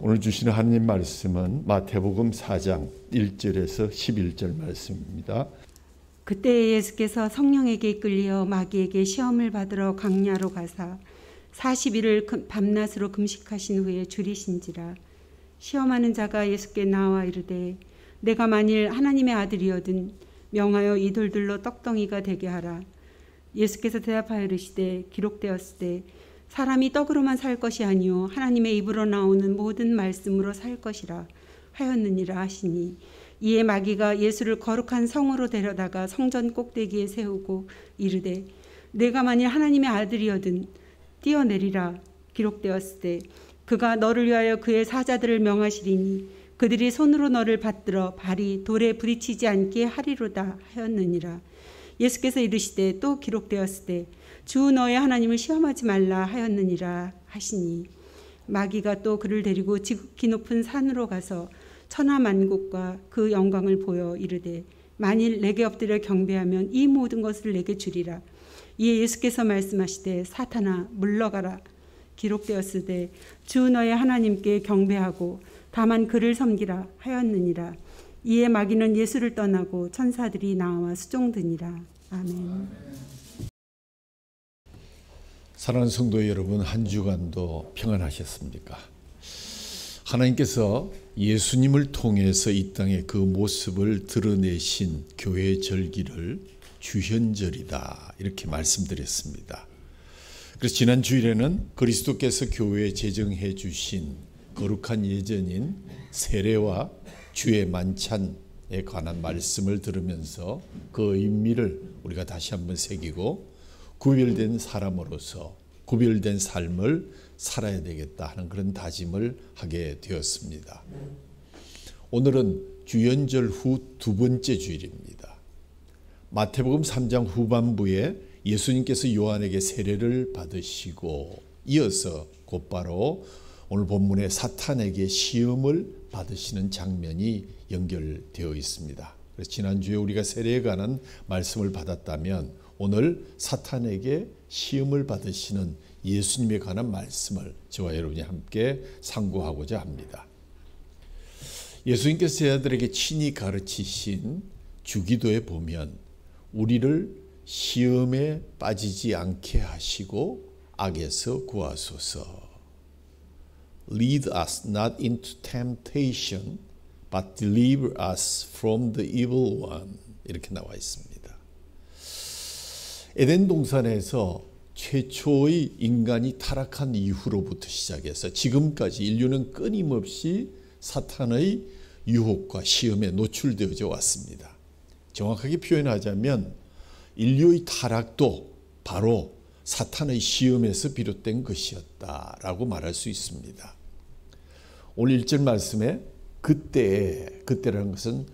오늘 주시는 하나님 말씀은 마태복음 4장 1절에서 11절 말씀입니다. 그때 예수께서 성령에게 이끌려 마귀에게 시험을 받으러 광야로 가사 40일을 밤낮으로 금식하신 후에 줄이신지라. 시험하는 자가 예수께 나와 이르되 내가 만일 하나님의 아들이거든 명하여 이 돌들로 떡덩이가 되게 하라. 예수께서 대답하여 이르시되 기록되었으되 사람이 떡으로만 살 것이 아니요 하나님의 입으로 나오는 모든 말씀으로 살 것이라 하였느니라 하시니, 이에 마귀가 예수를 거룩한 성으로 데려다가 성전 꼭대기에 세우고 이르되 내가 만일 하나님의 아들이거든 뛰어내리라. 기록되었으되 그가 너를 위하여 그의 사자들을 명하시리니 그들이 손으로 너를 받들어 발이 돌에 부딪히지 않게 하리로다 하였느니라. 예수께서 이르시되 또 기록되었으되 주 너의 하나님을 시험하지 말라 하였느니라 하시니, 마귀가 또 그를 데리고 지극히 높은 산으로 가서 천하만국과 그 영광을 보여 이르되 만일 내게 엎드려 경배하면 이 모든 것을 내게 주리라. 이에 예수께서 말씀하시되 사탄아 물러가라. 기록되었으되 주 너의 하나님께 경배하고 다만 그를 섬기라 하였느니라. 이에 마귀는 예수를 떠나고 천사들이 나와 수종드니라. 아멘. 사랑하는 성도 여러분, 한 주간도 평안하셨습니까? 하나님께서 예수님을 통해서 이 땅에 그 모습을 드러내신 교회의 절기를 주현절이다 이렇게 말씀드렸습니다. 그래서 지난 주일에는 그리스도께서 교회에 제정해 주신 거룩한 예전인 세례와 주의 만찬에 관한 말씀을 들으면서 그 의미를 우리가 다시 한번 새기고 구별된 사람으로서 구별된 삶을 살아야 되겠다 하는 그런 다짐을 하게 되었습니다. 오늘은 주연절 후 두 번째 주일입니다. 마태복음 3장 후반부에 예수님께서 요한에게 세례를 받으시고 이어서 곧바로 오늘 본문에 사탄에게 시험을 받으시는 장면이 연결되어 있습니다. 그래서 지난주에 우리가 세례에 관한 말씀을 받았다면 오늘 사탄에게 시험을 받으시는 예수님에 관한 말씀을 저와 여러분이 함께 상고하고자 합니다. 예수님께서 제자들에게 친히 가르치신 주기도에 보면 우리를 시험에 빠지지 않게 하시고 악에서 구하소서. Lead us not into temptation, but deliver us from the evil one. 이렇게 나와 있습니다. 에덴 동산에서 최초의 인간이 타락한 이후로부터 시작해서 지금까지 인류는 끊임없이 사탄의 유혹과 시험에 노출되어져 왔습니다. 정확하게 표현하자면 인류의 타락도 바로 사탄의 시험에서 비롯된 것이었다라고 말할 수 있습니다. 오늘 1절 말씀에 그때라는 것은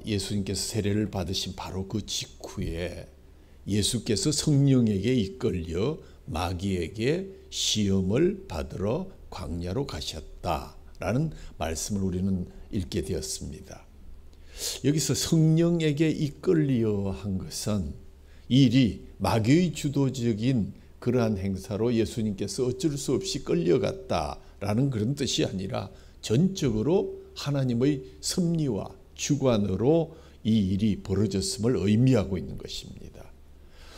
예수님께서 세례를 받으신 바로 그 직후에 예수께서 성령에게 이끌려 마귀에게 시험을 받으러 광야로 가셨다라는 말씀을 우리는 읽게 되었습니다. 여기서 성령에게 이끌려 한 것은 이 일이 마귀의 주도적인 그러한 행사로 예수님께서 어쩔 수 없이 끌려갔다라는 그런 뜻이 아니라 전적으로 하나님의 섭리와 주관으로 이 일이 벌어졌음을 의미하고 있는 것입니다.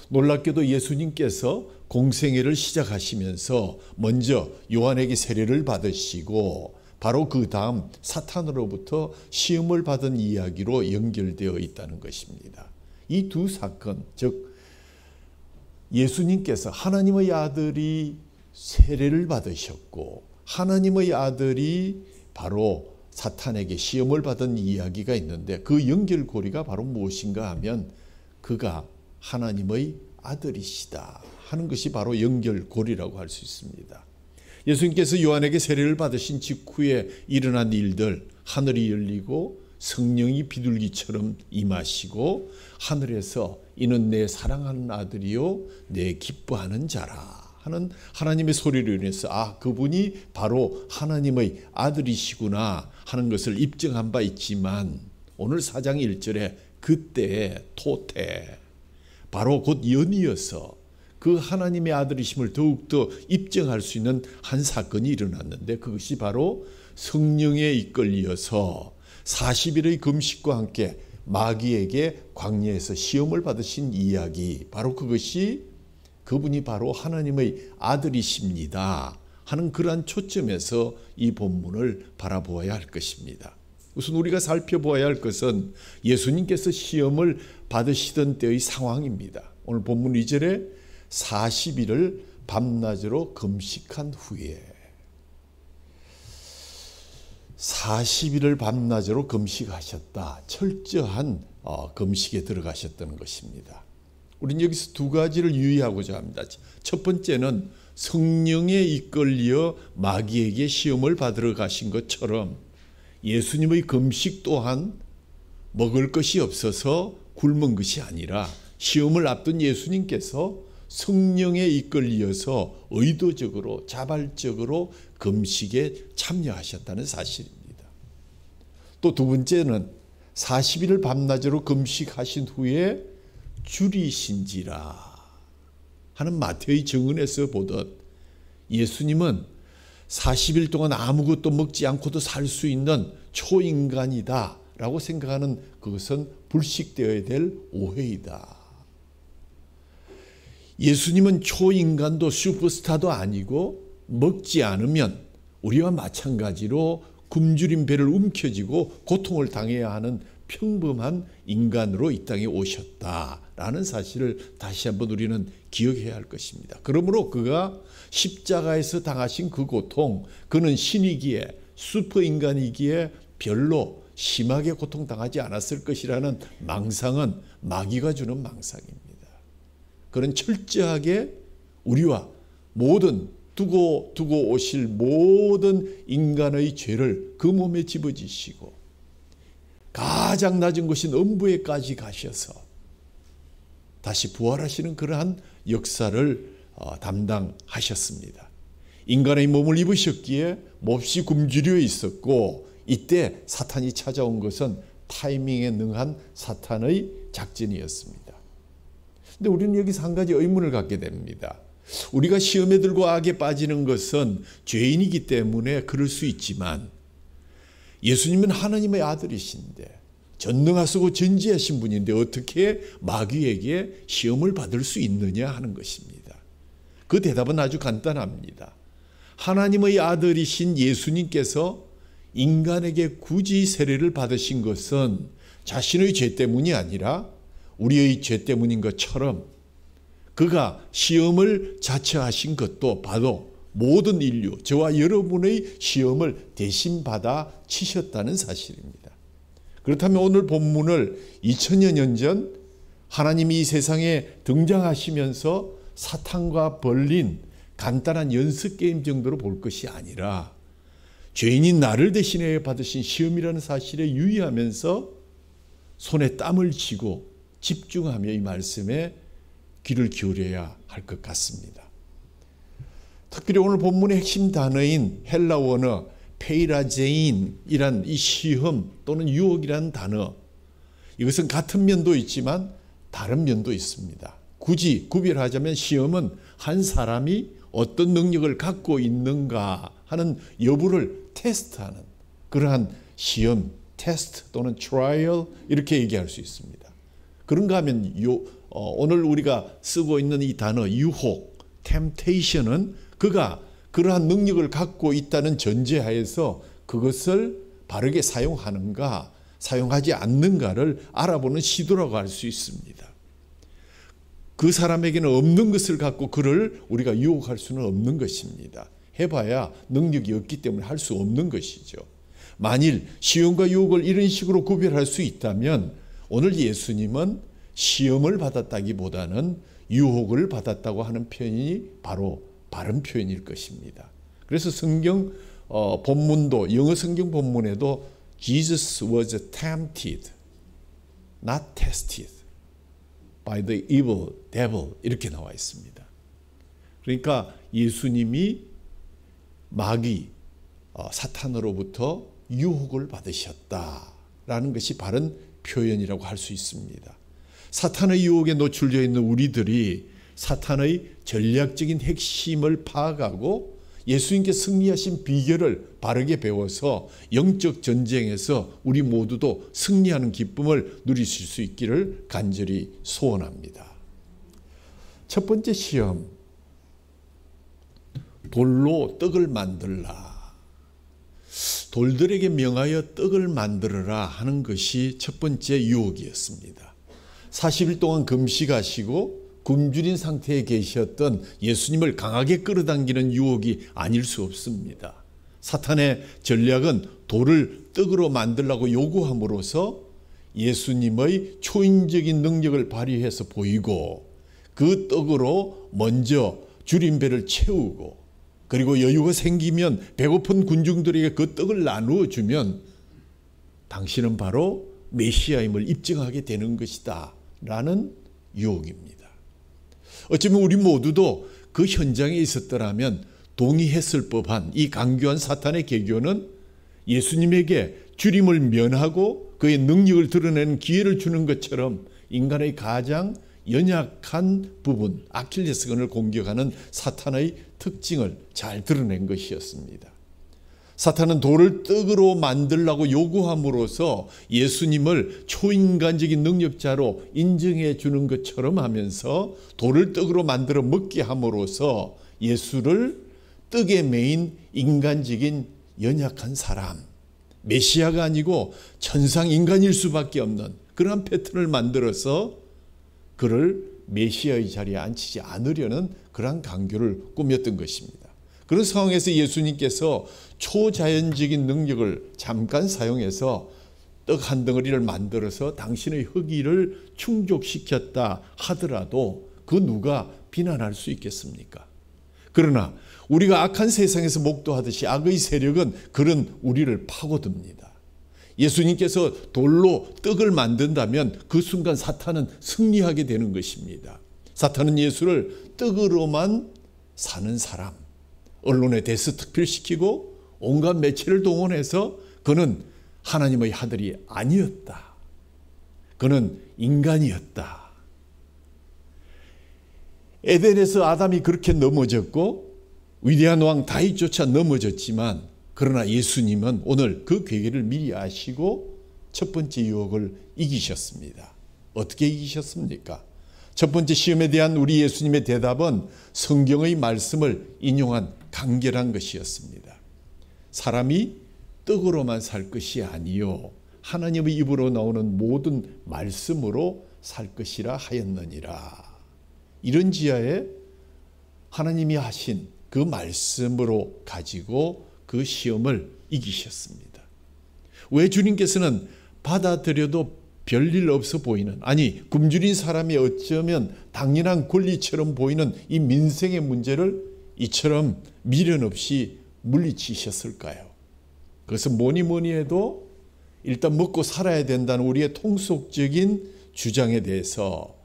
놀랍게도 예수님께서 공생애를 시작하시면서 먼저 요한에게 세례를 받으시고 바로 그 다음 사탄으로부터 시험을 받은 이야기로 연결되어 있다는 것입니다. 이 두 사건, 즉 예수님께서 하나님의 아들이 세례를 받으셨고 하나님의 아들이 바로 사탄에게 시험을 받은 이야기가 있는데 그 연결고리가 바로 무엇인가 하면 그가 하나님의 아들이시다 하는 것이 바로 연결고리라고 할 수 있습니다. 예수님께서 요한에게 세례를 받으신 직후에 일어난 일들, 하늘이 열리고 성령이 비둘기처럼 임하시고 하늘에서 이는 내 사랑하는 아들이요 내 기뻐하는 자라 하는 하나님의 소리를 인해서 그분이 바로 하나님의 아들이시구나 하는 것을 입증한 바 있지만 오늘 4장 1절에 그때의 토태 바로 곧 연이어서 그 하나님의 아들이심을 더욱더 입증할 수 있는 한 사건이 일어났는데, 그것이 바로 성령에 이끌려서 40일의 금식과 함께 마귀에게 광야에서 시험을 받으신 이야기, 바로 그것이 그분이 바로 하나님의 아들이십니다 하는 그러한 초점에서 이 본문을 바라보아야 할 것입니다. 우선 우리가 살펴보아야 할 것은 예수님께서 시험을 받으시던 때의 상황입니다. 오늘 본문 2절에 40일을 밤낮으로 금식한 후에, 40일을 밤낮으로 금식하셨다. 철저한 금식에 들어가셨다는 것입니다. 우리는 여기서 두 가지를 유의하고자 합니다. 첫 번째는 성령에 이끌려 마귀에게 시험을 받으러 가신 것처럼 예수님의 금식 또한 먹을 것이 없어서 굶은 것이 아니라 시험을 앞둔 예수님께서 성령에 이끌려서 의도적으로 자발적으로 금식에 참여하셨다는 사실입니다. 또 두 번째는 40일을 밤낮으로 금식하신 후에 줄이신지라 하는 마태의 증언에서 보듯 예수님은 40일 동안 아무것도 먹지 않고도 살 수 있는 초인간이다 라고 생각하는 그것은 불식되어야 될 오해이다. 예수님은 초인간도 슈퍼스타도 아니고 먹지 않으면 우리와 마찬가지로 굶주린 배를 움켜쥐고 고통을 당해야 하는 평범한 인간으로 이 땅에 오셨다라는 사실을 다시 한번 우리는 기억해야 할 것입니다. 그러므로 그가 십자가에서 당하신 그 고통, 그는 신이기에 슈퍼인간이기에 별로 심하게 고통당하지 않았을 것이라는 망상은 마귀가 주는 망상입니다. 그는 철저하게 우리와 모든 두고 오실 모든 인간의 죄를 그 몸에 집어지시고 가장 낮은 곳인 음부에까지 가셔서 다시 부활하시는 그러한 역사를 담당하셨습니다. 인간의 몸을 입으셨기에 몹시 굶주려 있었고, 이때 사탄이 찾아온 것은 타이밍에 능한 사탄의 작전이었습니다. 근데 우리는 여기서 한 가지 의문을 갖게 됩니다. 우리가 시험에 들고 악에 빠지는 것은 죄인이기 때문에 그럴 수 있지만 예수님은 하나님의 아들이신데 전능하시고 전지하신 분인데 어떻게 마귀에게 시험을 받을 수 있느냐 하는 것입니다. 그 대답은 아주 간단합니다. 하나님의 아들이신 예수님께서 인간에게 굳이 세례를 받으신 것은 자신의 죄 때문이 아니라 우리의 죄 때문인 것처럼 그가 시험을 자처하신 것도 바로 모든 인류, 저와 여러분의 시험을 대신 받아 치셨다는 사실입니다. 그렇다면 오늘 본문을 2000여 년 전 하나님이 이 세상에 등장하시면서 사탄과 벌린 간단한 연습 게임 정도로 볼 것이 아니라 죄인인 나를 대신해 받으신 시험이라는 사실에 유의하면서 손에 땀을 쥐고 집중하며 이 말씀에 귀를 기울여야 할 것 같습니다. 특별히 오늘 본문의 핵심 단어인 헬라 원어 페이라제인이란 이 시험 또는 유혹이라는 단어, 이것은 같은 면도 있지만 다른 면도 있습니다. 굳이 구별하자면 시험은 한 사람이 어떤 능력을 갖고 있는가 하는 여부를 테스트하는 그러한 시험, 테스트 또는 트라이얼 이렇게 얘기할 수 있습니다. 그런가 하면 오늘 우리가 쓰고 있는 이 단어 유혹, temptation은 그가 그러한 능력을 갖고 있다는 전제하에서 그것을 바르게 사용하는가 사용하지 않는가를 알아보는 시도라고 할 수 있습니다. 그 사람에게는 없는 것을 갖고 그를 우리가 유혹할 수는 없는 것입니다. 해봐야 능력이 없기 때문에 할 수 없는 것이죠. 만일 시험과 유혹을 이런 식으로 구별할 수 있다면 오늘 예수님은 시험을 받았다기보다는 유혹을 받았다고 하는 표현이 바로 바른 표현일 것입니다. 그래서 성경 본문도 영어 성경 본문에도 Jesus was tempted, not tested by the evil devil 이렇게 나와 있습니다. 그러니까 예수님이 마귀 사탄으로부터 유혹을 받으셨다라는 것이 바른 표현이라고 할 수 있습니다. 사탄의 유혹에 노출되어 있는 우리들이 사탄의 전략적인 핵심을 파악하고 예수님께 승리하신 비결을 바르게 배워서 영적 전쟁에서 우리 모두도 승리하는 기쁨을 누리실 수 있기를 간절히 소원합니다. 첫 번째 시험, 돌로 떡을 만들라. 돌들에게 명하여 떡을 만들어라 하는 것이 첫 번째 유혹이었습니다. 40일 동안 금식하시고 굶주린 상태에 계셨던 예수님을 강하게 끌어당기는 유혹이 아닐 수 없습니다. 사탄의 전략은 돌을 떡으로 만들라고 요구함으로써 예수님의 초인적인 능력을 발휘해서 보이고 그 떡으로 먼저 줄인 배를 채우고 그리고 여유가 생기면 배고픈 군중들에게 그 떡을 나누어 주면 당신은 바로 메시아임을 입증하게 되는 것이다 라는 유혹입니다. 어쩌면 우리 모두도 그 현장에 있었더라면 동의했을 법한 이 강교한 사탄의 계교는 예수님에게 주림을 면하고 그의 능력을 드러내는 기회를 주는 것처럼 인간의 가장 연약한 부분, 아킬레스건을 공격하는 사탄의 특징을 잘 드러낸 것이었습니다. 사탄은 돌을 떡으로 만들라고 요구함으로써 예수님을 초인간적인 능력자로 인정해 주는 것처럼 하면서 돌을 떡으로 만들어 먹게 함으로써 예수를 떡에 매인 인간적인 연약한 사람, 메시아가 아니고 천상 인간일 수밖에 없는 그러한 패턴을 만들어서 그를 메시아의 자리에 앉히지 않으려는 그러한 강교를 꾸몄던 것입니다. 그런 상황에서 예수님께서 초자연적인 능력을 잠깐 사용해서 떡 한 덩어리를 만들어서 당신의 허기를 충족시켰다 하더라도 그 누가 비난할 수 있겠습니까? 그러나 우리가 악한 세상에서 목도하듯이 악의 세력은 그런 우리를 파고듭니다. 예수님께서 돌로 떡을 만든다면 그 순간 사탄은 승리하게 되는 것입니다. 사탄은 예수를 떡으로만 사는 사람, 언론에 대스특필시키고 온갖 매체를 동원해서 그는 하나님의 아들이 아니었다. 그는 인간이었다. 에덴에서 아담이 그렇게 넘어졌고 위대한 왕 다윗조차 넘어졌지만 그러나 예수님은 오늘 그 괴계를 미리 아시고 첫 번째 유혹을 이기셨습니다. 어떻게 이기셨습니까? 첫 번째 시험에 대한 우리 예수님의 대답은 성경의 말씀을 인용한 간결한 것이었습니다. 사람이 떡으로만 살 것이 아니요 하나님의 입으로 나오는 모든 말씀으로 살 것이라 하였느니라. 이런 지하에 하나님이 하신 그 말씀으로 가지고 그 시험을 이기셨습니다. 왜 주님께서는 받아들여도 별일 없어 보이는, 아니 굶주린 사람이 어쩌면 당연한 권리처럼 보이는 이 민생의 문제를 이처럼 미련 없이 물리치셨을까요? 그것은 뭐니 해도 일단 먹고 살아야 된다는 우리의 통속적인 주장에 대해서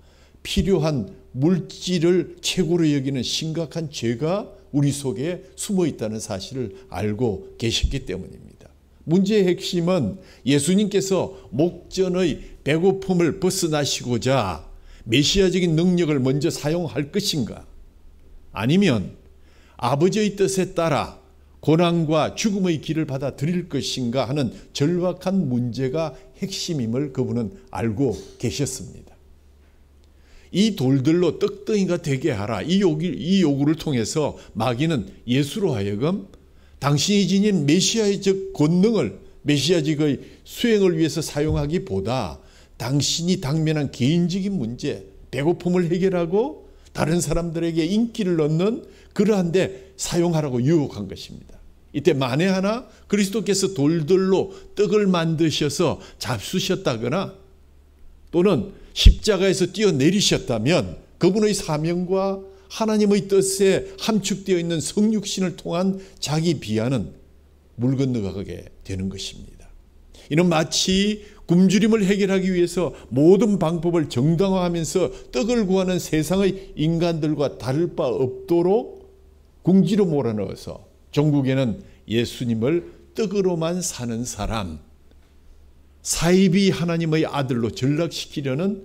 필요한 물질을 최고로 여기는 심각한 죄가 우리 속에 숨어 있다는 사실을 알고 계셨기 때문입니다. 문제의 핵심은 예수님께서 목전의 배고픔을 벗어나시고자 메시아적인 능력을 먼저 사용할 것인가, 아니면 아버지의 뜻에 따라 고난과 죽음의 길을 받아들일 것인가 하는 절박한 문제가 핵심임을 그분은 알고 계셨습니다. 이 돌들로 떡덩이가 되게 하라, 이 요구를 통해서 마귀는 예수로 하여금 당신이 지닌 메시아의 즉 권능을 메시아직의 수행을 위해서 사용하기보다 당신이 당면한 개인적인 문제, 배고픔을 해결하고 다른 사람들에게 인기를 얻는 그러한 데 사용하라고 유혹한 것입니다. 이때 만에 하나 그리스도께서 돌들로 떡을 만드셔서 잡수셨다거나 또는 십자가에서 뛰어내리셨다면 그분의 사명과 하나님의 뜻에 함축되어 있는 성육신을 통한 자기 비하는 물 건너가게 되는 것입니다. 이는 마치 굶주림을 해결하기 위해서 모든 방법을 정당화하면서 떡을 구하는 세상의 인간들과 다를 바 없도록 궁지로 몰아넣어서 종국에는 예수님을 떡으로만 사는 사람, 사이비 하나님의 아들로 전락시키려는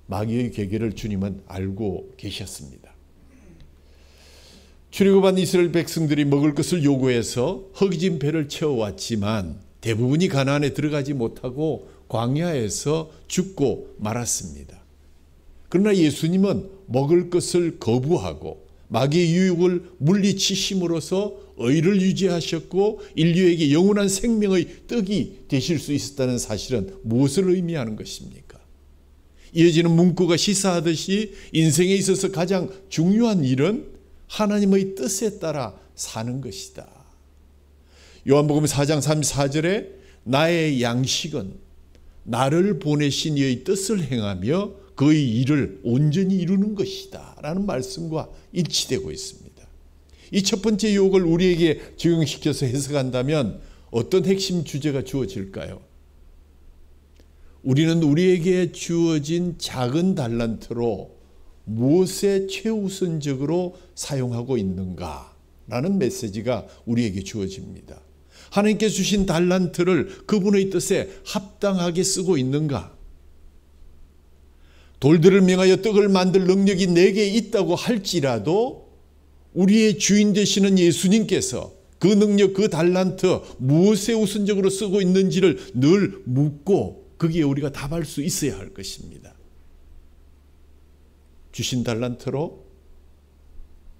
마귀의 계계를 주님은 알고 계셨습니다. 출애굽한 이스라엘 백성들이 먹을 것을 요구해서 허기진 배를 채워왔지만 대부분이 가나안에 들어가지 못하고 광야에서 죽고 말았습니다. 그러나 예수님은 먹을 것을 거부하고 마귀의 유혹을 물리치심으로써 의를 유지하셨고 인류에게 영원한 생명의 떡이 되실 수 있었다는 사실은 무엇을 의미하는 것입니까? 이어지는 문구가 시사하듯이 인생에 있어서 가장 중요한 일은 하나님의 뜻에 따라 사는 것이다. 요한복음 4장 34절에 나의 양식은 나를 보내신 이의 뜻을 행하며 그의 일을 온전히 이루는 것이다 라는 말씀과 일치되고 있습니다. 이 첫 번째 유혹을 우리에게 적용시켜서 해석한다면 어떤 핵심 주제가 주어질까요? 우리는 우리에게 주어진 작은 달란트로 무엇에 최우선적으로 사용하고 있는가 라는 메시지가 우리에게 주어집니다. 하나님께 주신 달란트를 그분의 뜻에 합당하게 쓰고 있는가? 돌들을 명하여 떡을 만들 능력이 내게 있다고 할지라도 우리의 주인 되시는 예수님께서 그 능력, 그 달란트 무엇에 우선적으로 쓰고 있는지를 늘 묻고 거기에 우리가 답할 수 있어야 할 것입니다. 주신 달란트로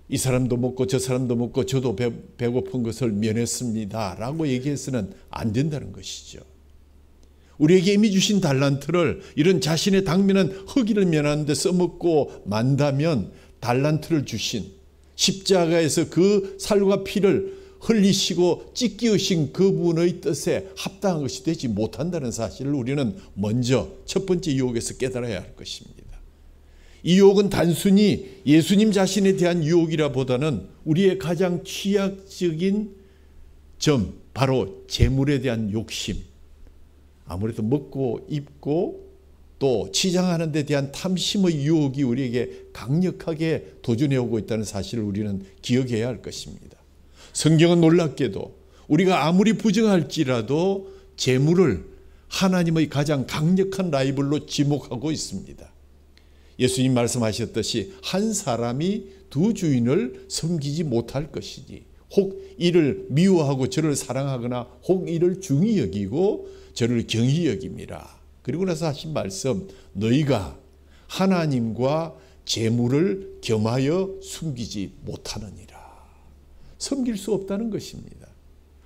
이 사람도 먹고 저 사람도 먹고 저도 배고픈 것을 면했습니다 라고 얘기해서는 안 된다는 것이죠. 우리에게 이미 주신 달란트를 이런 자신의 당면한 허기를 면하는 데 써먹고 만다면 달란트를 주신 십자가에서 그 살과 피를 흘리시고 찢기우신 그분의 뜻에 합당한 것이 되지 못한다는 사실을 우리는 먼저 첫 번째 유혹에서 깨달아야 할 것입니다. 이 유혹은 단순히 예수님 자신에 대한 유혹이라 보다는 우리의 가장 취약적인 점, 바로 재물에 대한 욕심, 아무래도 먹고 입고 또 치장하는 데 대한 탐심의 유혹이 우리에게 강력하게 도전해 오고 있다는 사실을 우리는 기억해야 할 것입니다. 성경은 놀랍게도 우리가 아무리 부정할지라도 재물을 하나님의 가장 강력한 라이벌로 지목하고 있습니다. 예수님 말씀하셨듯이 한 사람이 두 주인을 섬기지 못할 것이니 혹 이를 미워하고 저를 사랑하거나 혹 이를 중히 여기고 저를 경히 여김이라. 그리고 나서 하신 말씀, 너희가 하나님과 재물을 겸하여 숨기지 못하느니라. 섬길 수 없다는 것입니다.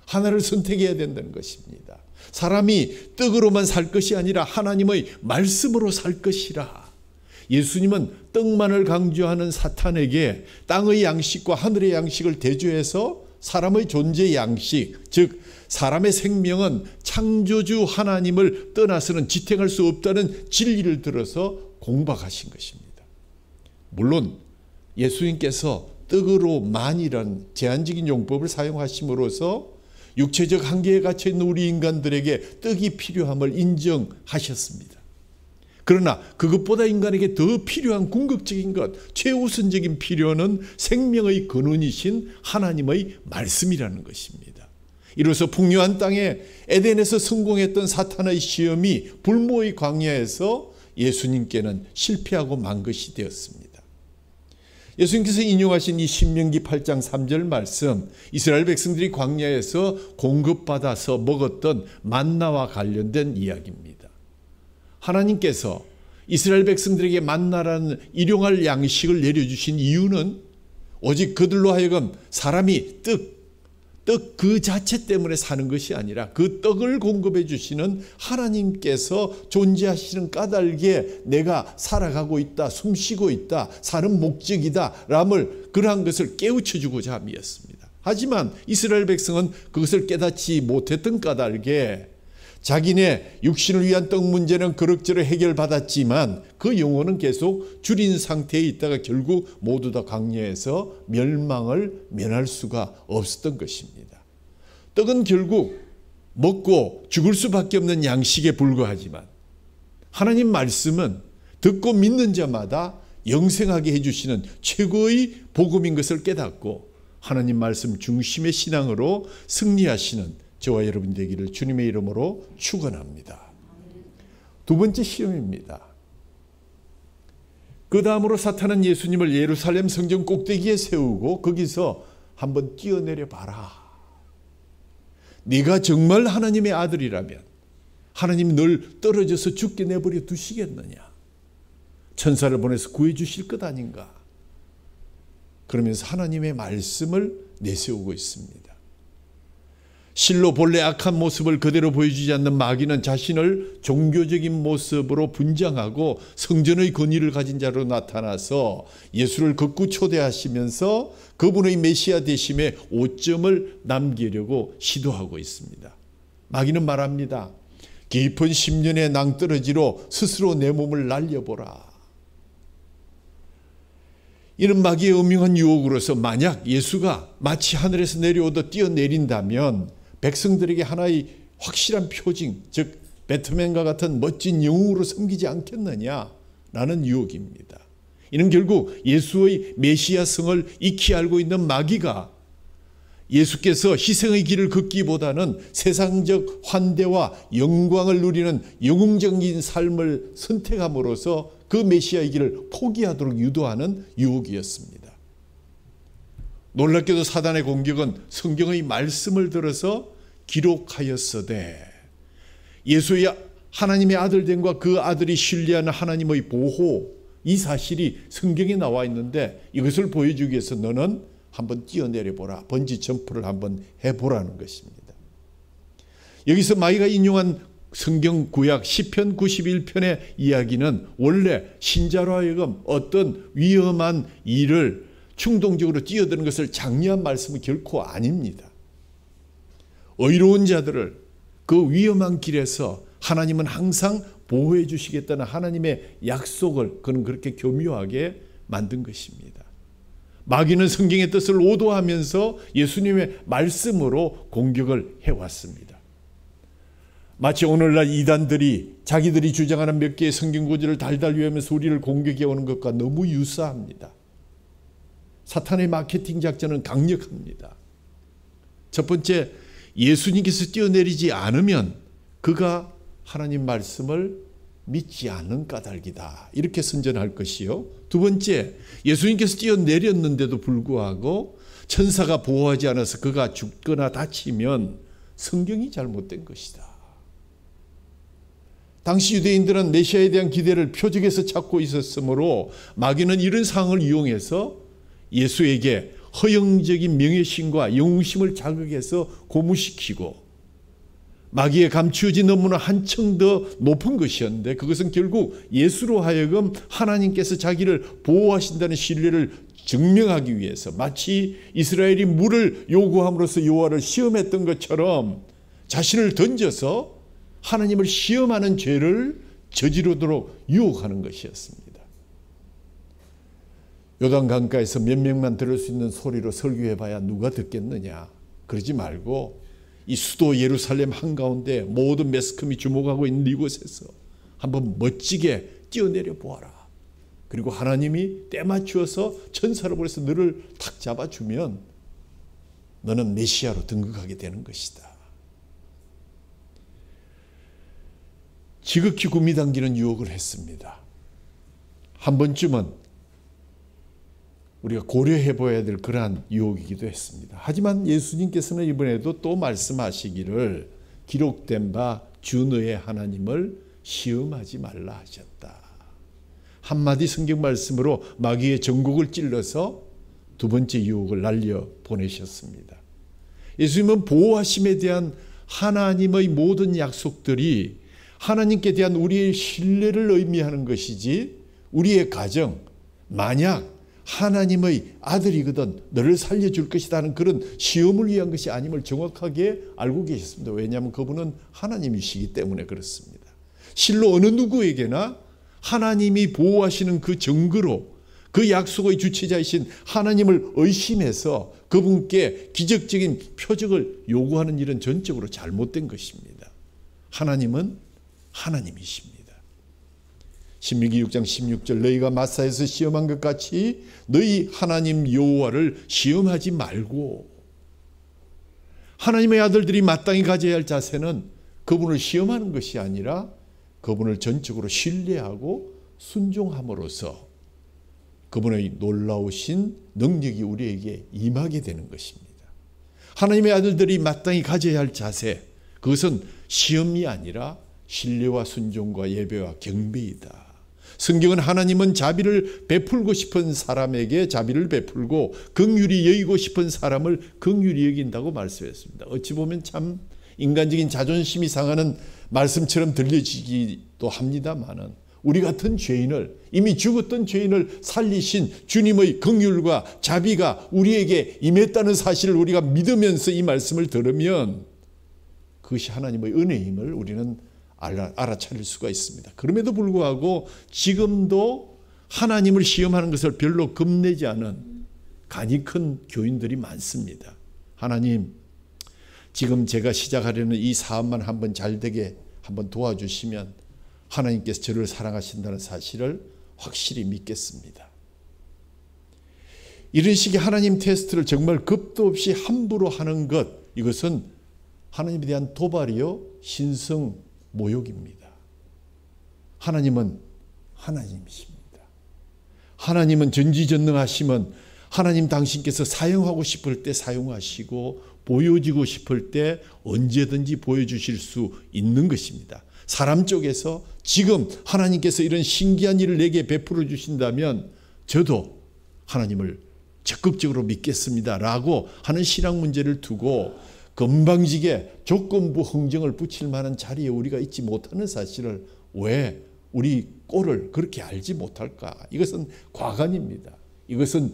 하나를 선택해야 된다는 것입니다. 사람이 떡으로만 살 것이 아니라 하나님의 말씀으로 살 것이라. 예수님은 떡만을 강조하는 사탄에게 땅의 양식과 하늘의 양식을 대조해서 사람의 존재 양식, 즉 사람의 생명은 창조주 하나님을 떠나서는 지탱할 수 없다는 진리를 들어서 공박하신 것입니다. 물론 예수님께서 떡으로만이라는 제한적인 용법을 사용하심으로써 육체적 한계에 갇혀 있는 우리 인간들에게 떡이 필요함을 인정하셨습니다. 그러나 그것보다 인간에게 더 필요한 궁극적인 것, 최우선적인 필요는 생명의 근원이신 하나님의 말씀이라는 것입니다. 이로써 풍요한 땅에 에덴에서 성공했던 사탄의 시험이 불모의 광야에서 예수님께는 실패하고 만 것이 되었습니다. 예수님께서 인용하신 이 신명기 8장 3절 말씀, 이스라엘 백성들이 광야에서 공급받아서 먹었던 만나와 관련된 이야기입니다. 하나님께서 이스라엘 백성들에게 만나라는 일용할 양식을 내려주신 이유는 오직 그들로 하여금 사람이 떡 그 자체 때문에 사는 것이 아니라 그 떡을 공급해 주시는 하나님께서 존재하시는 까닭에 내가 살아가고 있다, 숨쉬고 있다, 사는 목적이다 람을 그러한 것을 깨우쳐 주고자 함이었습니다. 하지만 이스라엘 백성은 그것을 깨닫지 못했던 까닭에 자기네 육신을 위한 떡 문제는 그럭저럭 해결받았지만 그 영혼은 계속 줄인 상태에 있다가 결국 모두 다 광야에서 멸망을 면할 수가 없었던 것입니다. 떡은 결국 먹고 죽을 수밖에 없는 양식에 불과하지만 하나님 말씀은 듣고 믿는 자마다 영생하게 해주시는 최고의 복음인 것을 깨닫고 하나님 말씀 중심의 신앙으로 승리하시는 저와 여러분 되기를 주님의 이름으로 축원합니다. 두 번째 시험입니다. 그 다음으로 사탄은 예수님을 예루살렘 성전 꼭대기에 세우고 거기서 한번 뛰어내려 봐라. 네가 정말 하나님의 아들이라면 하나님이 널 떨어져서 죽게 내버려 두시겠느냐? 천사를 보내서 구해 주실 것 아닌가? 그러면서 하나님의 말씀을 내세우고 있습니다. 실로 본래 악한 모습을 그대로 보여주지 않는 마귀는 자신을 종교적인 모습으로 분장하고 성전의 권위를 가진 자로 나타나서 예수를 극구 초대하시면서 그분의 메시아 되심에 오점을 남기려고 시도하고 있습니다. 마귀는 말합니다. 깊은 심년의 낭떠러지로 스스로 내 몸을 날려보라. 이런 마귀의 음흉한 유혹으로서 만약 예수가 마치 하늘에서 내려오듯 뛰어내린다면 백성들에게 하나의 확실한 표징, 즉 배트맨과 같은 멋진 영웅으로 섬기지 않겠느냐라는 유혹입니다. 이는 결국 예수의 메시아성을 익히 알고 있는 마귀가 예수께서 희생의 길을 걷기보다는 세상적 환대와 영광을 누리는 영웅적인 삶을 선택함으로써 그 메시아의 길을 포기하도록 유도하는 유혹이었습니다. 놀랍게도 사단의 공격은 성경의 말씀을 들어서 기록하였으되 예수의 하나님의 아들됨과 그 아들이 신뢰하는 하나님의 보호, 이 사실이 성경에 나와 있는데 이것을 보여주기 위해서 너는 한번 뛰어내려 보라. 번지 점프를 한번 해보라는 것입니다. 여기서 마귀가 인용한 성경 구약 시편 91편의 이야기는 원래 신자로 하여금 어떤 위험한 일을 충동적으로 뛰어드는 것을 장려한 말씀은 결코 아닙니다. 의로운 자들을 그 위험한 길에서 하나님은 항상 보호해 주시겠다는 하나님의 약속을 그는 그렇게 교묘하게 만든 것입니다. 마귀는 성경의 뜻을 오도하면서 예수님의 말씀으로 공격을 해왔습니다. 마치 오늘날 이단들이 자기들이 주장하는 몇 개의 성경 구절을 달달 외우면서 우리를 공격해 오는 것과 너무 유사합니다. 사탄의 마케팅 작전은 강력합니다. 첫 번째, 예수님께서 뛰어내리지 않으면 그가 하나님 말씀을 믿지 않는 까닭이다. 이렇게 선전할 것이요. 두 번째, 예수님께서 뛰어내렸는데도 불구하고 천사가 보호하지 않아서 그가 죽거나 다치면 성경이 잘못된 것이다. 당시 유대인들은 메시아에 대한 기대를 표적에서 찾고 있었으므로 마귀는 이런 상황을 이용해서 예수에게 허영적인 명예심과 영웅심을 자극해서 고무시키고 마귀에 감추어진 너무나 한층 더 높은 것이었는데 그것은 결국 예수로 하여금 하나님께서 자기를 보호하신다는 신뢰를 증명하기 위해서 마치 이스라엘이 물을 요구함으로써 여호와를 시험했던 것처럼 자신을 던져서 하나님을 시험하는 죄를 저지르도록 유혹하는 것이었습니다. 요단 강가에서 몇 명만 들을 수 있는 소리로 설교해봐야 누가 듣겠느냐. 그러지 말고 이 수도 예루살렘 한가운데 모든 매스컴이 주목하고 있는 이곳에서 한번 멋지게 뛰어내려 보아라. 그리고 하나님이 때 맞추어서 천사를 보내서 너를 탁 잡아주면 너는 메시아로 등극하게 되는 것이다. 지극히 구미 당기는 유혹을 했습니다. 한 번쯤은 우리가 고려해 봐야 될 그러한 유혹이기도 했습니다. 하지만 예수님께서는 이번에도 또 말씀하시기를 기록된 바 주 너의 하나님을 시험하지 말라 하셨다. 한마디 성경 말씀으로 마귀의 전곡을 찔러서 두 번째 유혹을 날려보내셨습니다. 예수님은 보호하심에 대한 하나님의 모든 약속들이 하나님께 대한 우리의 신뢰를 의미하는 것이지 우리의 가정, 만약 하나님의 아들이거든 너를 살려줄 것이다 하는 그런 시험을 위한 것이 아님을 정확하게 알고 계셨습니다. 왜냐하면 그분은 하나님이시기 때문에 그렇습니다. 실로 어느 누구에게나 하나님이 보호하시는 그 증거로 그 약속의 주체자이신 하나님을 의심해서 그분께 기적적인 표적을 요구하는 일은 전적으로 잘못된 것입니다. 하나님은 하나님이십니다. 신명기 6장 16절 너희가 마사에서 시험한 것 같이 너희 하나님 여호와를 시험하지 말고 하나님의 아들들이 마땅히 가져야 할 자세는 그분을 시험하는 것이 아니라 그분을 전적으로 신뢰하고 순종함으로써 그분의 놀라우신 능력이 우리에게 임하게 되는 것입니다. 하나님의 아들들이 마땅히 가져야 할 자세, 그것은 시험이 아니라 신뢰와 순종과 예배와 경배이다. 성경은 하나님은 자비를 베풀고 싶은 사람에게 자비를 베풀고 긍휼히 여기고 싶은 사람을 긍휼히 여긴다고 말씀했습니다. 어찌 보면 참 인간적인 자존심이 상하는 말씀처럼 들려지기도 합니다만은, 우리 같은 죄인을, 이미 죽었던 죄인을 살리신 주님의 긍휼과 자비가 우리에게 임했다는 사실을 우리가 믿으면서 이 말씀을 들으면 그것이 하나님의 은혜임을 우리는 알아차릴 수가 있습니다. 그럼에도 불구하고 지금도 하나님을 시험하는 것을 별로 겁내지 않은 간이 큰 교인들이 많습니다. 하나님, 지금 제가 시작하려는 이 사업만 한번 잘 되게 한번 도와주시면 하나님께서 저를 사랑하신다는 사실을 확실히 믿겠습니다. 이런 식의 하나님 테스트를 정말 겁도 없이 함부로 하는 것, 이것은 하나님에 대한 도발이요 신성 모욕입니다. 하나님은 하나님이십니다. 하나님은 전지전능하시면 하나님 당신께서 사용하고 싶을 때 사용하시고 보여주고 싶을 때 언제든지 보여주실 수 있는 것입니다. 사람 쪽에서 지금 하나님께서 이런 신기한 일을 내게 베풀어 주신다면 저도 하나님을 적극적으로 믿겠습니다 라고 하는 신앙 문제를 두고 건방지게 조건부 흥정을 붙일 만한 자리에 우리가 있지 못하는 사실을 왜 우리 꼴을 그렇게 알지 못할까? 이것은 과간입니다. 이것은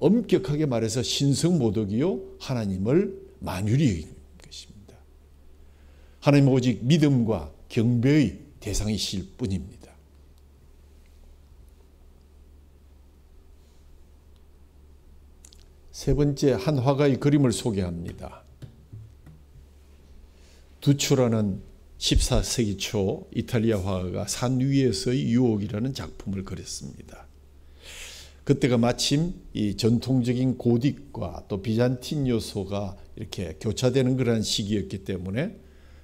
엄격하게 말해서 신성모독이요 하나님을 만유리 여기는 것입니다. 하나님은 오직 믿음과 경배의 대상이실 뿐입니다. 세 번째, 한 화가의 그림을 소개합니다. 두초라는 14세기 초 이탈리아 화가가 산 위에서의 유혹이라는 작품을 그렸습니다. 그때가 마침 이 전통적인 고딕과 또 비잔틴 요소가 이렇게 교차되는 그러한 시기였기 때문에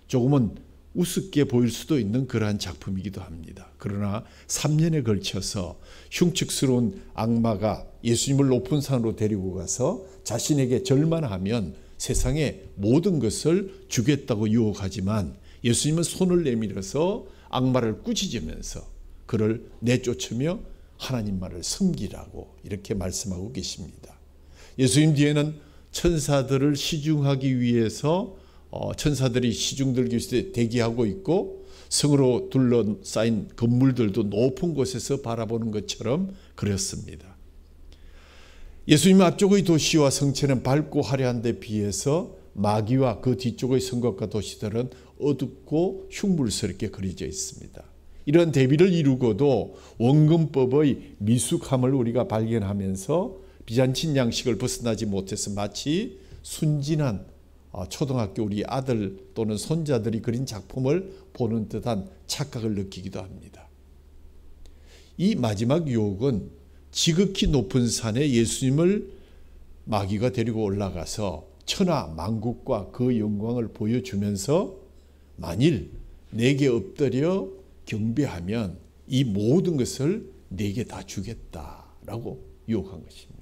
조금은 우습게 보일 수도 있는 그러한 작품이기도 합니다. 그러나 3년에 걸쳐서 흉측스러운 악마가 예수님을 높은 산으로 데리고 가서 자신에게 절만하면 세상의 모든 것을 주겠다고 유혹하지만 예수님은 손을 내밀어서 악마를 꾸짖으면서 그를 내쫓으며 하나님만을 섬기라고 이렇게 말씀하고 계십니다. 예수님 뒤에는 천사들을 시중하기 위해서 천사들이 시중들기 위해서 대기하고 있고 성으로 둘러싸인 건물들도 높은 곳에서 바라보는 것처럼 그렸습니다. 예수님 앞쪽의 도시와 성체는 밝고 화려한 데 비해서 마귀와 그 뒤쪽의 성곽과 도시들은 어둡고 흉물스럽게 그려져 있습니다. 이런 대비를 이루고도 원근법의 미숙함을 우리가 발견하면서 비잔틴 양식을 벗어나지 못해서 마치 순진한 초등학교 우리 아들 또는 손자들이 그린 작품을 보는 듯한 착각을 느끼기도 합니다. 이 마지막 유혹은 지극히 높은 산에 예수님을 마귀가 데리고 올라가서 천하 만국과 그 영광을 보여주면서 만일 내게 엎드려 경배하면 이 모든 것을 내게 다 주겠다라고 유혹한 것입니다.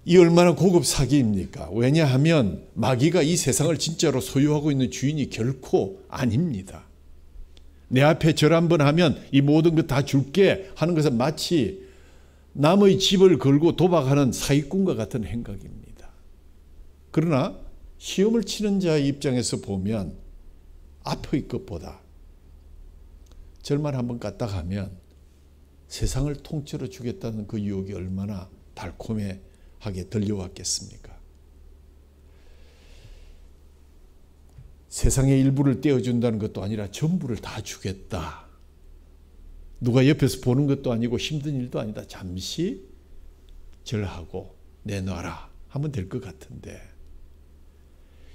이 얼마나 고급 사기입니까? 왜냐하면 마귀가 이 세상을 진짜로 소유하고 있는 주인이 결코 아닙니다. 내 앞에 절 한번 하면 이 모든 것 다 줄게 하는 것은 마치 남의 집을 걸고 도박하는 사기꾼과 같은 행각입니다. 그러나 시험을 치는 자의 입장에서 보면 앞의 것보다 절만 한번 까딱하면 세상을 통째로 주겠다는 그 유혹이 얼마나 달콤하게 들려왔겠습니까? 세상의 일부를 떼어준다는 것도 아니라 전부를 다 주겠다. 누가 옆에서 보는 것도 아니고 힘든 일도 아니다. 잠시 절하고 내놔라 하면 될 것 같은데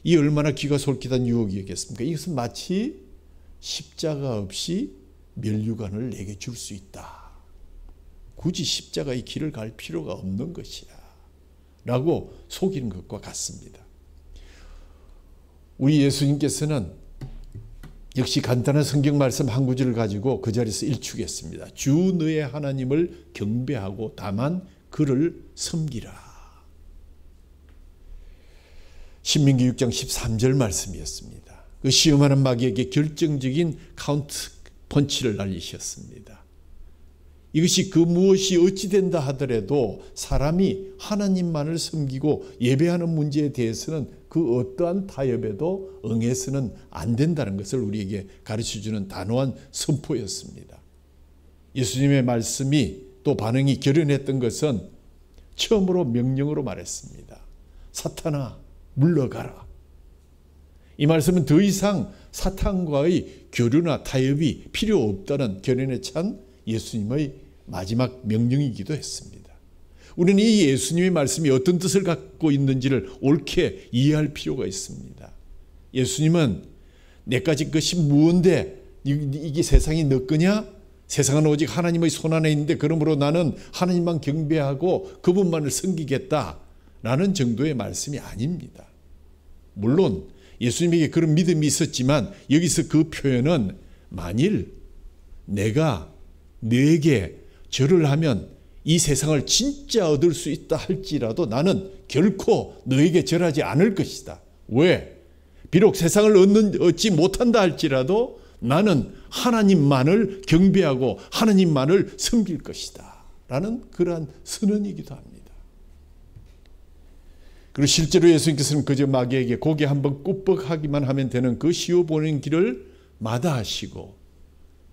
이 얼마나 기가 솔깃한 유혹이겠습니까? 이것은 마치 십자가 없이 면류관을 내게 줄 수 있다. 굳이 십자가의 길을 갈 필요가 없는 것이야 라고 속이는 것과 같습니다. 우리 예수님께서는 역시 간단한 성경 말씀 한 구절을 가지고 그 자리에서 일축했습니다. 주 너의 하나님을 경배하고 다만 그를 섬기라. 신명기 6장 13절 말씀이었습니다. 그 시험하는 마귀에게 결정적인 카운트 펀치를 날리셨습니다. 이것이 그 무엇이 어찌 된다 하더라도 사람이 하나님만을 섬기고 예배하는 문제에 대해서는 그 어떠한 타협에도 응해서는 안 된다는 것을 우리에게 가르쳐주는 단호한 선포였습니다. 예수님의 말씀이 또 반응이 결연했던 것은 처음으로 명령으로 말했습니다. 사탄아 물러가라. 이 말씀은 더 이상 사탄과의 교류나 타협이 필요 없다는 결연에 찬 예수님의 마지막 명령이기도 했습니다. 우리는 이 예수님의 말씀이 어떤 뜻을 갖고 있는지를 옳게 이해할 필요가 있습니다. 예수님은 내까지 것이 무언데 이게 세상이 너 거냐? 세상은 오직 하나님의 손안에 있는데 그러므로 나는 하나님만 경배하고 그분만을 섬기겠다라는 정도의 말씀이 아닙니다. 물론 예수님에게 그런 믿음이 있었지만 여기서 그 표현은 만일 내가 너에게 절을 하면 이 세상을 진짜 얻을 수 있다 할지라도 나는 결코 너에게 절하지 않을 것이다. 왜? 비록 세상을 얻지 못한다 할지라도 나는 하나님만을 경배하고 하나님만을 섬길 것이다. 라는 그러한 선언이기도 합니다. 그리고 실제로 예수님께서는 그저 마귀에게 고개 한번 꾹뻑하기만 하면 되는 그 쉬워 보이는 길을 마다하시고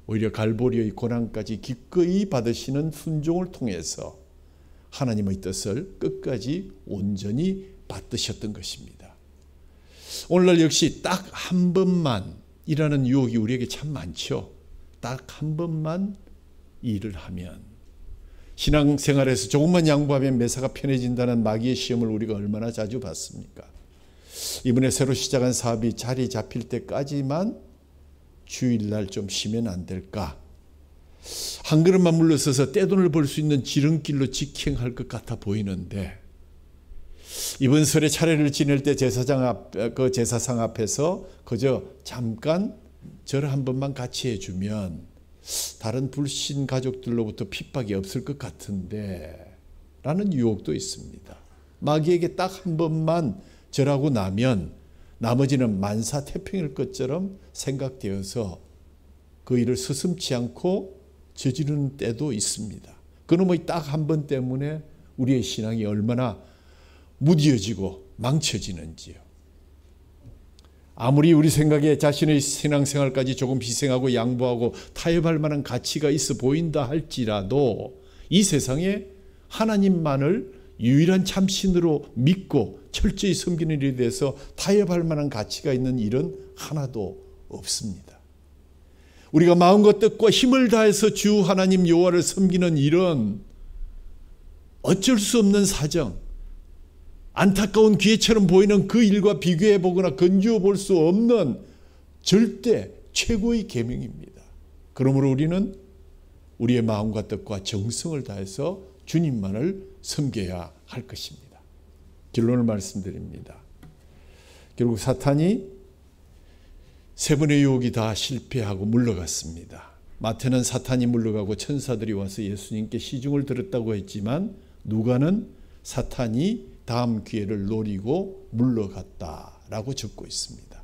오히려 갈보리의 고난까지 기꺼이 받으시는 순종을 통해서 하나님의 뜻을 끝까지 온전히 받드셨던 것입니다. 오늘날 역시 딱 한 번만이라는 유혹이 우리에게 참 많죠. 딱 한 번만 일을 하면, 신앙생활에서 조금만 양보하면 매사가 편해진다는 마귀의 시험을 우리가 얼마나 자주 봤습니까? 이번에 새로 시작한 사업이 자리 잡힐 때까지만 주일날 좀 쉬면 안 될까? 한 걸음만 물러서서 떼돈을 벌 수 있는 지름길로 직행할 것 같아 보이는데, 이번 설에 차례를 지낼 때 그 제사상 앞에서 그저 잠깐 절 한 번만 같이 해주면 다른 불신 가족들로부터 핍박이 없을 것 같은데 라는 유혹도 있습니다. 마귀에게 딱 한 번만 절하고 나면 나머지는 만사태평일 것처럼 생각되어서 그 일을 서슴지 않고 저지르는 때도 있습니다. 그놈의 딱 한 번 때문에 우리의 신앙이 얼마나 무뎌지고 망쳐지는지요. 아무리 우리 생각에 자신의 신앙생활까지 조금 희생하고 양보하고 타협할 만한 가치가 있어 보인다 할지라도 이 세상에 하나님만을 유일한 참신으로 믿고 철저히 섬기는 일에 대해서 타협할 만한 가치가 있는 일은 하나도 없습니다. 우리가 마음과 뜻과 힘을 다해서 주 하나님 여호와를 섬기는 일은 어쩔 수 없는 사정, 안타까운 기회처럼 보이는 그 일과 비교해 보거나 건지어 볼 수 없는 절대 최고의 계명입니다. 그러므로 우리는 우리의 마음과 뜻과 정성을 다해서 주님만을 섬겨야 할 것입니다. 결론을 말씀드립니다. 결국 사탄이 세 번의 유혹이 다 실패하고 물러갔습니다. 마태는 사탄이 물러가고 천사들이 와서 예수님께 시중을 들었다고 했지만 누가는 사탄이 다음 기회를 노리고 물러갔다라고 적고 있습니다.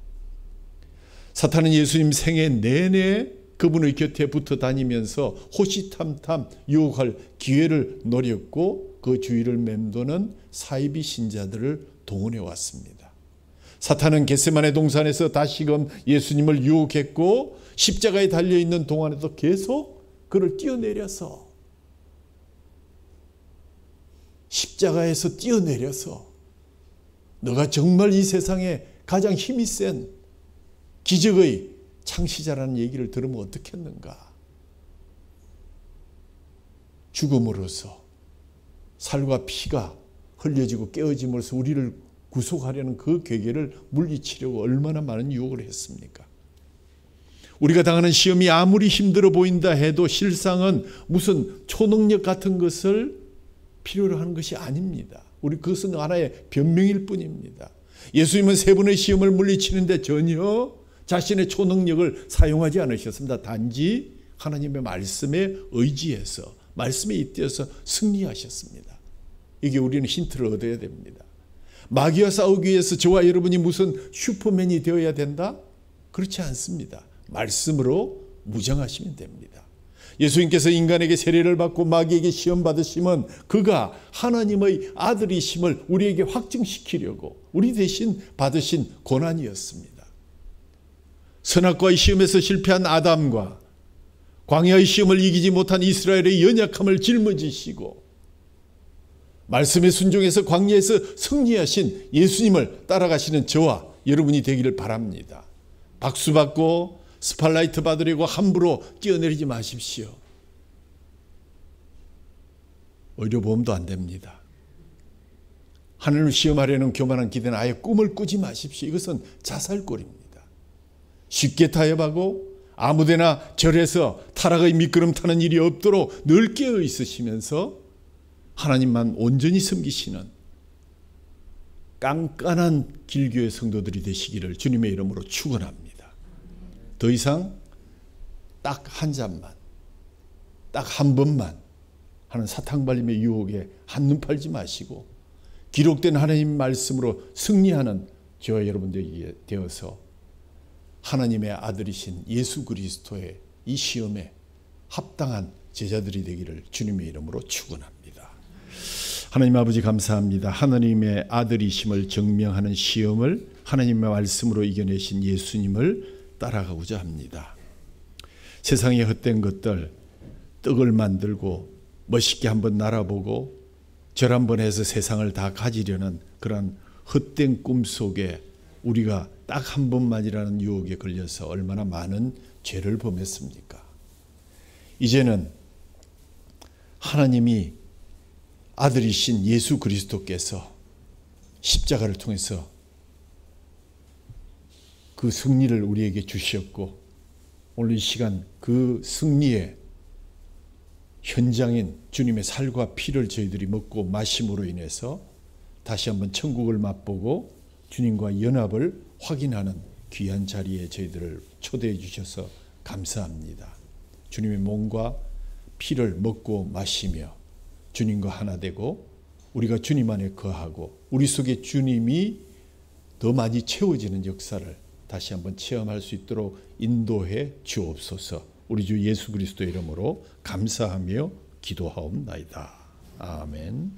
사탄은 예수님 생애 내내 그분의 곁에 붙어 다니면서 호시탐탐 유혹할 기회를 노렸고 그 주위를 맴도는 사이비 신자들을 동원해 왔습니다. 사탄은 겟세마네 동산에서 다시금 예수님을 유혹했고 십자가에 달려있는 동안에도 계속 그를 뛰어내려서 십자가에서 뛰어내려서 너가 정말 이 세상에 가장 힘이 센 기적의 창시자라는 얘기를 들으면 어떻겠는가? 죽음으로써 살과 피가 흘려지고 깨어짐으로써 우리를 구속하려는 그 괴계를 물리치려고 얼마나 많은 유혹을 했습니까? 우리가 당하는 시험이 아무리 힘들어 보인다 해도 실상은 무슨 초능력 같은 것을 필요로 하는 것이 아닙니다. 그것은 하나의 변명일 뿐입니다. 예수님은 세 번의 시험을 물리치는데 전혀 자신의 초능력을 사용하지 않으셨습니다. 단지 하나님의 말씀에 의지해서 말씀에 잇대어서 승리하셨습니다. 이게 우리는 힌트를 얻어야 됩니다. 마귀와 싸우기 위해서 저와 여러분이 무슨 슈퍼맨이 되어야 된다? 그렇지 않습니다. 말씀으로 무장하시면 됩니다. 예수님께서 인간에게 세례를 받고 마귀에게 시험 받으심은 그가 하나님의 아들이심을 우리에게 확증시키려고 우리 대신 받으신 고난이었습니다. 선악과의 시험에서 실패한 아담과 광야의 시험을 이기지 못한 이스라엘의 연약함을 짊어지시고 말씀에 순종해서 광야에서 승리하신 예수님을 따라가시는 저와 여러분이 되기를 바랍니다. 박수 받고 스팔라이트 받으려고 함부로 뛰어내리지 마십시오. 의료보험도 안 됩니다. 하늘을 시험하려는 교만한 기대는 아예 꿈을 꾸지 마십시오. 이것은 자살골입니다. 쉽게 타협하고 아무데나 절에서 타락의 미끄럼 타는 일이 없도록 늘 깨어 있으시면서 하나님만 온전히 섬기시는 깐깐한 길교의 성도들이 되시기를 주님의 이름으로 축원합니다. 더 이상 딱 한 잔만, 딱 한 번만 하는 사탕발림의 유혹에 한눈 팔지 마시고 기록된 하나님 말씀으로 승리하는 저와 여러분들이 되어서 하나님의 아들이신 예수 그리스도의 이 시험에 합당한 제자들이 되기를 주님의 이름으로 축원합니다. 하나님 아버지 감사합니다. 하나님의 아들이심을 증명하는 시험을 하나님의 말씀으로 이겨내신 예수님을 따라가고자 합니다. 세상의 헛된 것들, 떡을 만들고 멋있게 한번 날아보고 절 한번 해서 세상을 다 가지려는 그런 헛된 꿈 속에 우리가 딱 한 번만이라는 유혹에 걸려서 얼마나 많은 죄를 범했습니까? 이제는 하나님이 아들이신 예수 그리스도께서 십자가를 통해서 그 승리를 우리에게 주셨고 오늘 이 시간 그 승리의 현장인 주님의 살과 피를 저희들이 먹고 마심으로 인해서 다시 한번 천국을 맛보고 주님과 연합을 확인하는 귀한 자리에 저희들을 초대해 주셔서 감사합니다. 주님의 몸과 피를 먹고 마시며 주님과 하나 되고 우리가 주님 안에 거하고 우리 속에 주님이 더 많이 채워지는 역사를 다시 한번 체험할 수 있도록 인도해 주옵소서. 우리 주 예수 그리스도의 이름으로 감사하며 기도하옵나이다. 아멘.